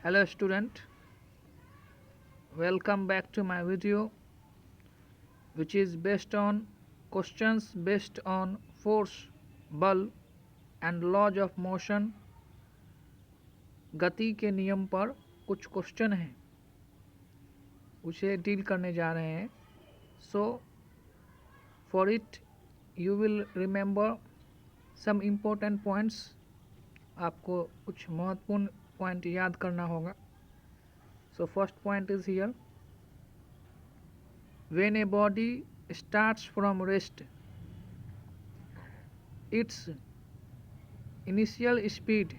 Hello student, welcome back to my video which is based on questions based on force, बल and laws of motion. गति के नियम पर कुछ question हैं, उसे डील करने जा रहे हैं. So for it you will remember some important points. आपको कुछ महत्वपूर्ण पॉइंट याद करना होगा. So first point is here. When a body starts from rest, its initial speed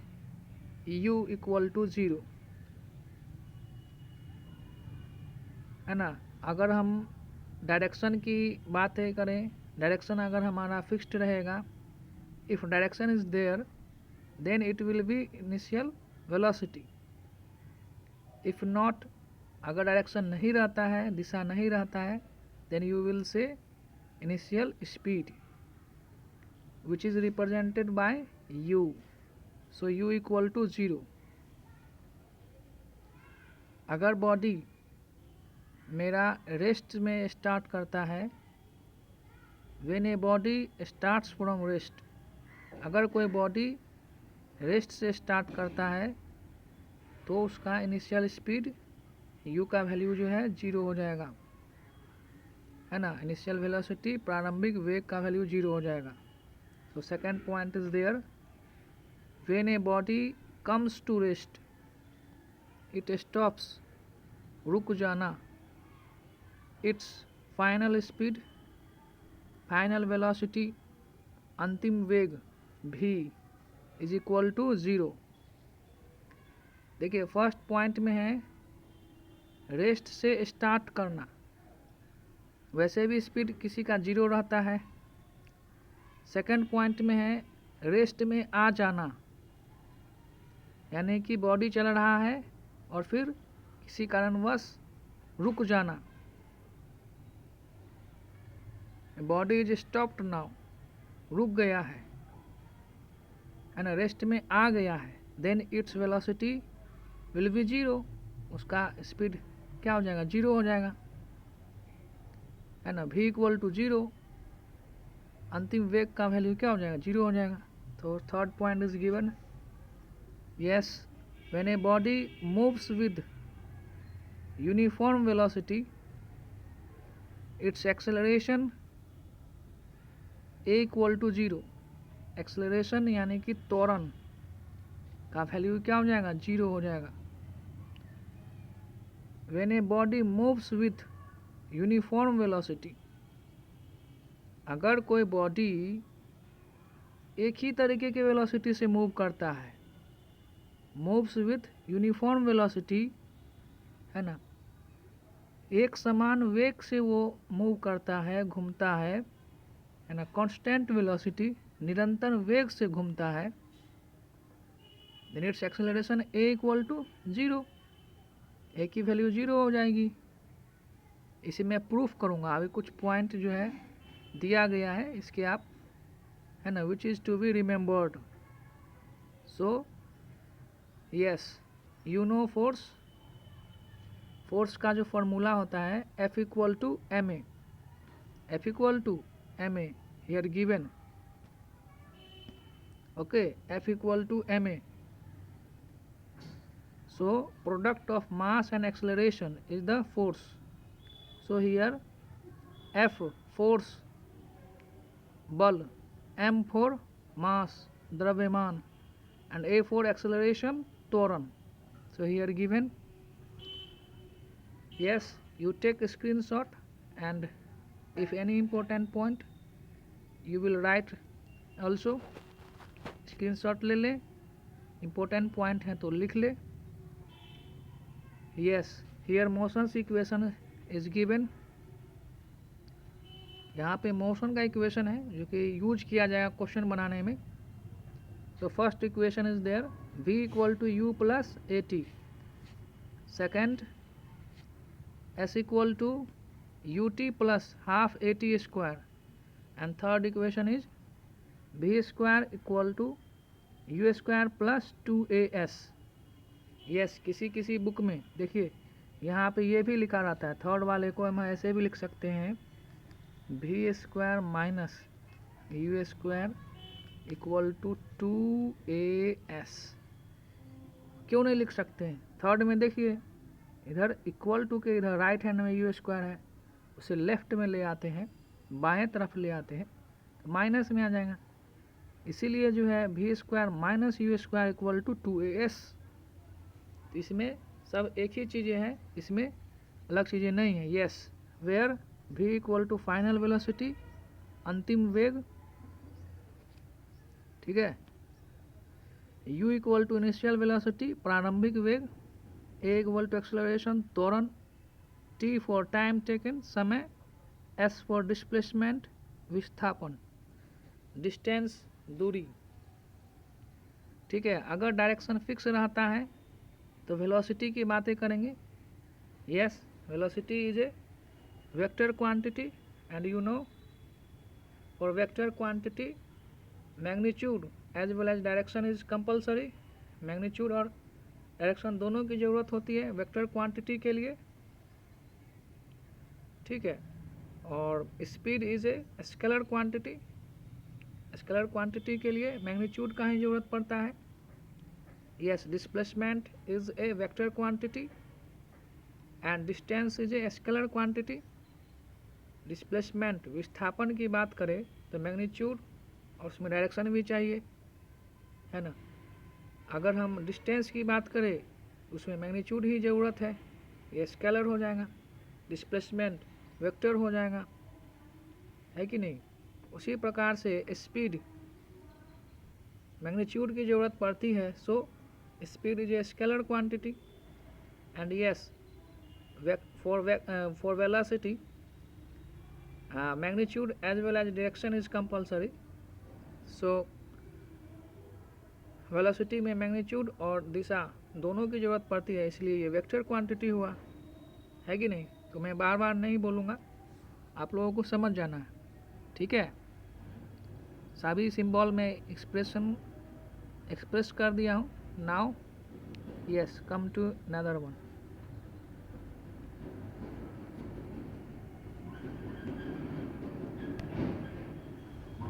u equal to 0 है ना. अगर हम डायरेक्शन की बातें करें, डायरेक्शन अगर हमारा फिक्स्ड रहेगा, if direction is there then it will be initial velocity. If not, अगर डायरेक्शन नहीं रहता है, दिशा नहीं रहता है, then you will say initial speed which is represented by u. So u equal to 0. अगर बॉडी मेरा रेस्ट में स्टार्ट करता है, when a body starts from rest, अगर कोई बॉडी रेस्ट से स्टार्ट करता है तो उसका इनिशियल स्पीड u का वैल्यू जो है 0 हो जाएगा, है ना. इनिशियल वेलोसिटी, प्रारंभिक वेग का वैल्यू 0 हो जाएगा. So second point is there. When a body comes to rest, it stops, रुक जाना. Its final speed, final velocity, अंतिम वेग v is equal to 0. देखिए फर्स्ट पॉइंट में है रेस्ट से स्टार्ट करना, वैसे भी स्पीड किसी का 0 रहता है. सेकंड पॉइंट में है रेस्ट में आ जाना, यानी कि बॉडी चल रहा है और फिर किसी कारणवश रुक जाना. बॉडी इज स्टॉप्ड नाउ, रुक गया है ना, रेस्ट में आ गया है. Then its velocity will be 0, उसका स्पीड क्या हो जाएगा, 0 हो जाएगा, है ना. v इक्वल टू 0, अंतिम वेग का वैल्यू क्या हो जाएगा, 0 हो जाएगा. तो third point is given. Yes, when a body moves with uniform velocity, its acceleration A equal to 0. Acceleration यानी कि त्वरण का वैल्यू क्या हो जाएगा, 0 हो जाएगा. When a body moves with uniform velocity, अगर कोई बॉडी एक ही तरीके के वेलोसिटी से मूव करता है, मूव्स विथ यूनिफॉर्म वेलोसिटी, है ना, एक समान वेग से वो मूव करता है, घूमता है ना. कांस्टेंट वेलोसिटी, निरंतर वेग से घूमता है. Then its acceleration A equal to 0, A की वैल्यू 0 हो जाएगी. इसे मैं प्रूफ करूँगा. अभी कुछ पॉइंट जो है दिया गया है, इसके आप, है ना, which is to be remembered. So yes, you know force. Force का जो फॉर्मूला होता है F equal to M A, F equal to M A here given. Okay, F equal to M A. So product of mass and acceleration is the force. So here F force, बल, m for mass, द्रव्यमान, and a for acceleration, त्वरण. So here given. Yes, you take a screenshot and if any important point you will write also. screenshot ले ले, important point है तो लिख ले. Yes, here motion's equation is given. यहाँ पे मोशन का इक्वेशन है जो कि यूज किया जाएगा क्वेश्चन बनाने में. So first equation is there, v equal to U plus A T. Second, s equal to U T plus half A T square. And third equation is v square equal to U square plus 2as. Yes, किसी किसी book में देखिए यहाँ पे ये भी लिखा रहता है, थर्ड वाले को हम ऐसे भी लिख सकते हैं, V square minus U square equal to 2as। क्यों नहीं लिख सकते हैं? थर्ड में देखिए इधर इक्वल टू के इधर राइट हैंड में यू स्क्वायर है, उसे लेफ्ट में ले आते हैं, बाएं तरफ ले आते हैं तो माइनस में आ जाएगा। इसीलिए जो है V square minus U square equal to 2as। तो इसमें सब एक ही चीज़ें हैं, इसमें अलग चीज़ें नहीं हैं। Yes, where V equal to final velocity, अंतिम वेग, ठीक है, u equal to initial velocity, प्रारंभिक वेग, a इक्वल टू एक्सेलरेशन, त्वरण, t फॉर टाइम टेकन, समय, s फॉर डिस्प्लेसमेंट, विस्थापन, डिस्टेंस, दूरी, ठीक है। अगर डायरेक्शन फिक्स रहता है तो वेलोसिटी की बातें करेंगे। Yes, velocity is a vector quantity and you know for vector quantity magnitude as well as direction is compulsory. Magnitude और डायरेक्शन दोनों की ज़रूरत होती है वेक्टर क्वांटिटी के लिए, ठीक है। और speed is a scalar quantity, scalar quantity के लिए मैग्नीट्यूड का ही ज़रूरत पड़ता है। Yes, displacement is a vector quantity and distance is a scalar quantity. Displacement विस्थापन की बात करें तो मैग्नीट्यूड और उसमें डायरेक्शन भी चाहिए, है ना। अगर हम डिस्टेंस की बात करें उसमें मैग्नीट्यूड ही ज़रूरत है, ये स्केलर हो जाएगा, डिस्प्लेसमेंट वेक्टर हो जाएगा, है कि नहीं। उसी प्रकार से स्पीड मैग्नीट्यूड की ज़रूरत पड़ती है, so speed is a scalar quantity and yes for velocity magnitude as well as direction is compulsory। so velocity में magnitude और दिशा दोनों की ज़रूरत पड़ती है, इसलिए ये वेक्टर क्वांटिटी हुआ, है कि नहीं। तो मैं बार बार नहीं बोलूँगा, आप लोगों को समझ जाना है, ठीक है। सभी सिंबल में एक्सप्रेस कर दिया हूँ। Now yes, come to another one.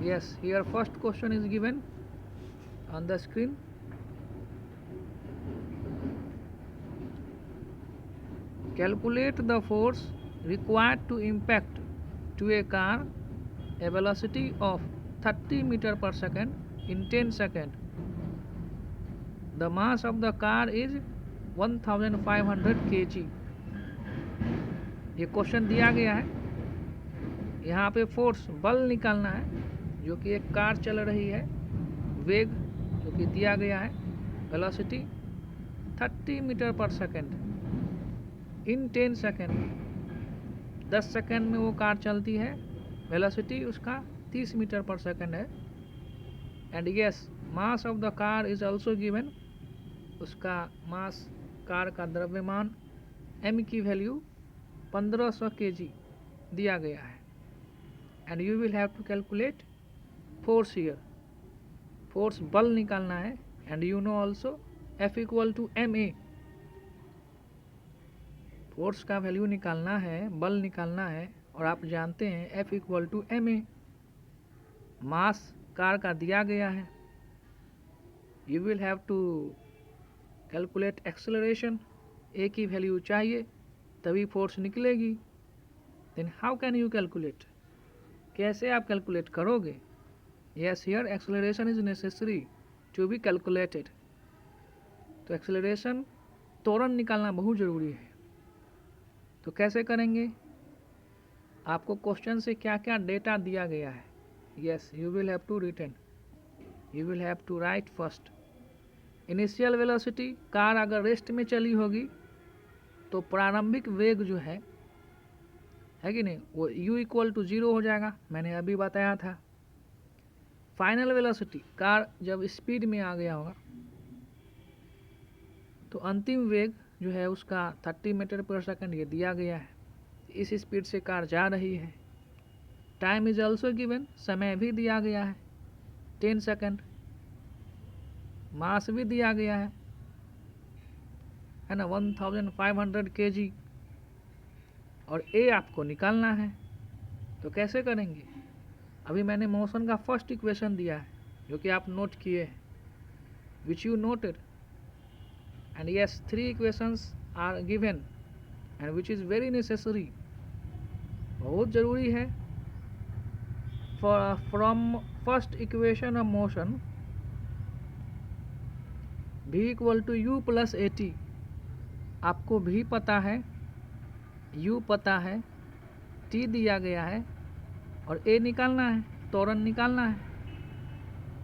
Yes, here first question is given on the screen. Calculate the force required to impact to a car a velocity of 30 meter per second in 10 seconds. The mass of the car is 1500 kg। ये question दिया गया है, यहाँ पे force बल निकालना है जो कि एक कार चल रही है, वेग जो कि दिया गया है, वेलोसिटी 30 मीटर पर सेकेंड इन 10 सेकेंड, 10 सेकेंड में वो कार चलती है, वेलोसिटी उसका 30 मीटर पर सेकेंड है। And yes, mass of the car is also given, उसका मास कार का द्रव्यमान m की वैल्यू 1500 kg दिया गया है। And you will have to calculate force here, force बल निकालना है। And you know also F equal to ma, force का वैल्यू निकालना है, बल निकालना है, और आप जानते हैं F equal to ma, mass car का दिया गया है। You will have to calculate acceleration, a की वैल्यू चाहिए तभी फोर्स निकलेगी। Then how can you calculate, कैसे आप कैलकुलेट करोगे। Yes, here acceleration is necessary to be calculated. तो एक्सेलरेशन त्वरण निकालना बहुत ज़रूरी है। तो कैसे करेंगे, आपको क्वेश्चन से क्या क्या डेटा दिया गया है। Yes, you will have to written, you will have to write first initial velocity. Car अगर रेस्ट में चली होगी तो प्रारंभिक वेग जो है कि नहीं, वो u इक्वल टू 0 हो जाएगा, मैंने अभी बताया था। फाइनल वेलोसिटी, कार जब स्पीड में आ गया होगा तो अंतिम वेग जो है उसका 30 मीटर पर सेकंड ये दिया गया है, इस स्पीड से कार जा रही है। टाइम इज ऑल्सो गिवन, समय भी दिया गया है 10 सेकंड, मास भी दिया गया है है ना, 1500 kg, और ए आपको निकालना है। तो कैसे करेंगे? अभी मैंने मोशन का फर्स्ट इक्वेशन दिया है जो कि आप नोट किए हैं, which you noted, and yes 3 equations are given and which is very necessary, बहुत ज़रूरी है। From first equation of motion v equal to U plus A T, आपको v पता है, u पता है, t दिया गया है और a निकालना है, त्वरण निकालना है।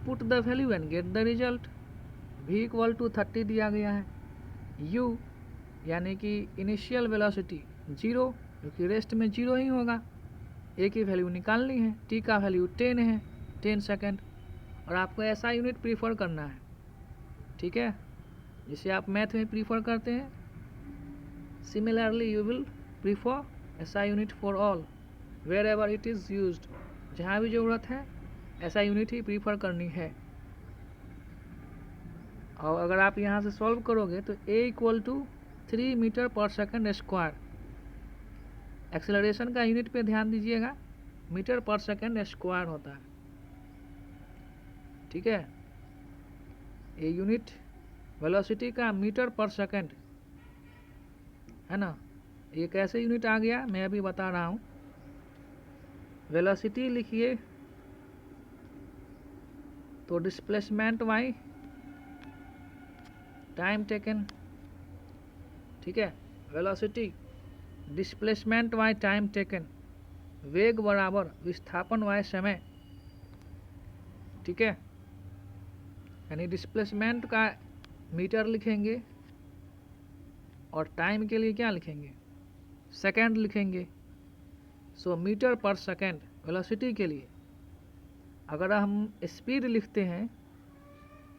Put the value and get the result. v equal to 30 दिया गया है, u यानी कि इनिशियल वेलोसिटी 0, क्योंकि रेस्ट में 0 ही होगा, a की वैल्यू निकालनी है, t का वैल्यू 10 है, 10 सेकेंड, और आपको ऐसा यूनिट प्रीफर करना है, ठीक है, जिसे आप मैथ में प्रीफर करते हैं। सिमिलरली यू विल प्रीफर ऐसा unit for all wherever it is used, जहाँ भी ज़रूरत है ऐसा यूनिट ही प्रीफर करनी है। और अगर आप यहाँ से सॉल्व करोगे तो a इक्वल टू 3 मीटर पर सेकेंड स्क्वायर, एक्सेलरेशन का यूनिट पे ध्यान दीजिएगा, मीटर पर सेकेंड स्क्वायर होता है, ठीक है। ये यूनिट वेलोसिटी का मीटर पर सेकेंड है ना। ये कैसे यूनिट आ गया मैं अभी बता रहा हूँ। वेलोसिटी लिखिए तो डिस्प्लेसमेंट वाई टाइम टेकन, ठीक है, velocity displacement by time taken, वेग बराबर विस्थापन वाई समय, ठीक है। यानी डिस्प्लेसमेंट का मीटर लिखेंगे और टाइम के लिए क्या लिखेंगे, सेकेंड लिखेंगे। सो मीटर पर सेकेंड वेलोसिटी के लिए। अगर हम स्पीड लिखते हैं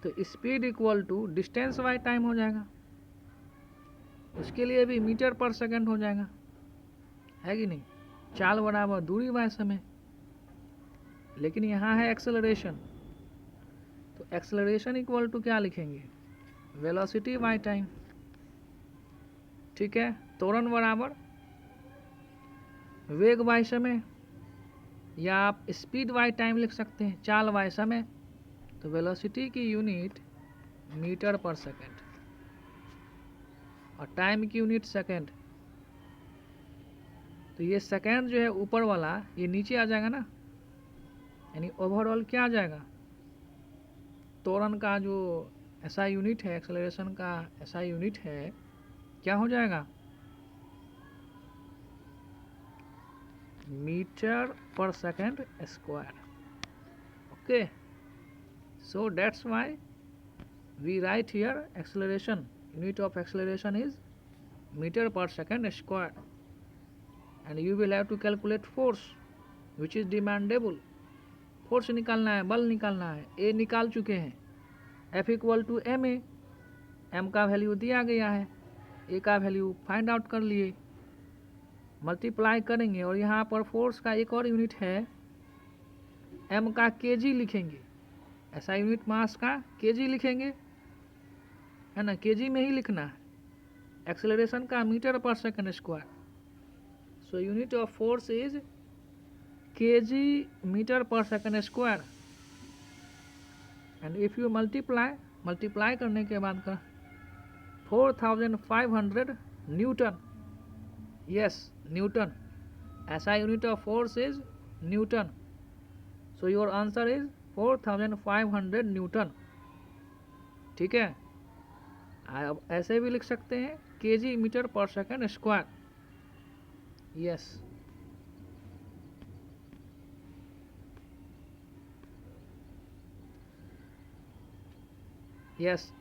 तो speed equal to distance by time हो जाएगा, उसके लिए भी मीटर पर सेकेंड हो जाएगा, है कि नहीं। चाल बराबर दूरी बाय समय, लेकिन यहाँ है एक्सेलरेशन, तो एक्सेलरेशन इक्वल टू क्या लिखेंगे, वेलोसिटी बाय टाइम, ठीक है। त्वरण बराबर वेग बाय समय, या आप स्पीड बाय टाइम लिख सकते हैं, चाल बाय समय। तो वेलोसिटी की यूनिट मीटर पर सेकेंड और टाइम की यूनिट सेकेंड। तो ये सेकेंड जो है ऊपर वाला ये नीचे आ जाएगा ना, यानी ओवरऑल क्या आ जाएगा, त्वरण का जो ऐसा यूनिट है, एक्सेलरेशन का ऐसा यूनिट है, क्या हो जाएगा, मीटर पर second square. Okay, so that's why we write here acceleration, unit of acceleration is meter per second square, and you will have to calculate force which is demandable। Force निकालना है, बल निकालना है, ए निकाल चुके हैं, F equal to M A, M का value दिया गया है, ए का वैल्यू फाइंड आउट कर लिए, मल्टीप्लाई करेंगे, और यहाँ पर फोर्स का एक और यूनिट है, एम का केजी लिखेंगे, ऐसा यूनिट मास का केजी लिखेंगे, है ना, केजी में ही लिखना है। एक्सेलरेशन का metre per second square, so unit of force is kg metre per second square, and if you multiply करने के बाद का 4500 न्यूटन, यस न्यूटन, ऐसा unit of force is newton. So your answer is 4500 newton, ठीक है। आप ऐसे भी लिख सकते हैं kg metre per second square, yes. Yes,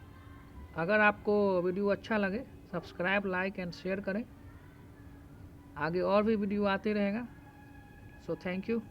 अगर आपको वीडियो अच्छा लगे सब्सक्राइब, लाइक एंड शेयर करें, आगे और भी वीडियो आते रहेगा। So thank you.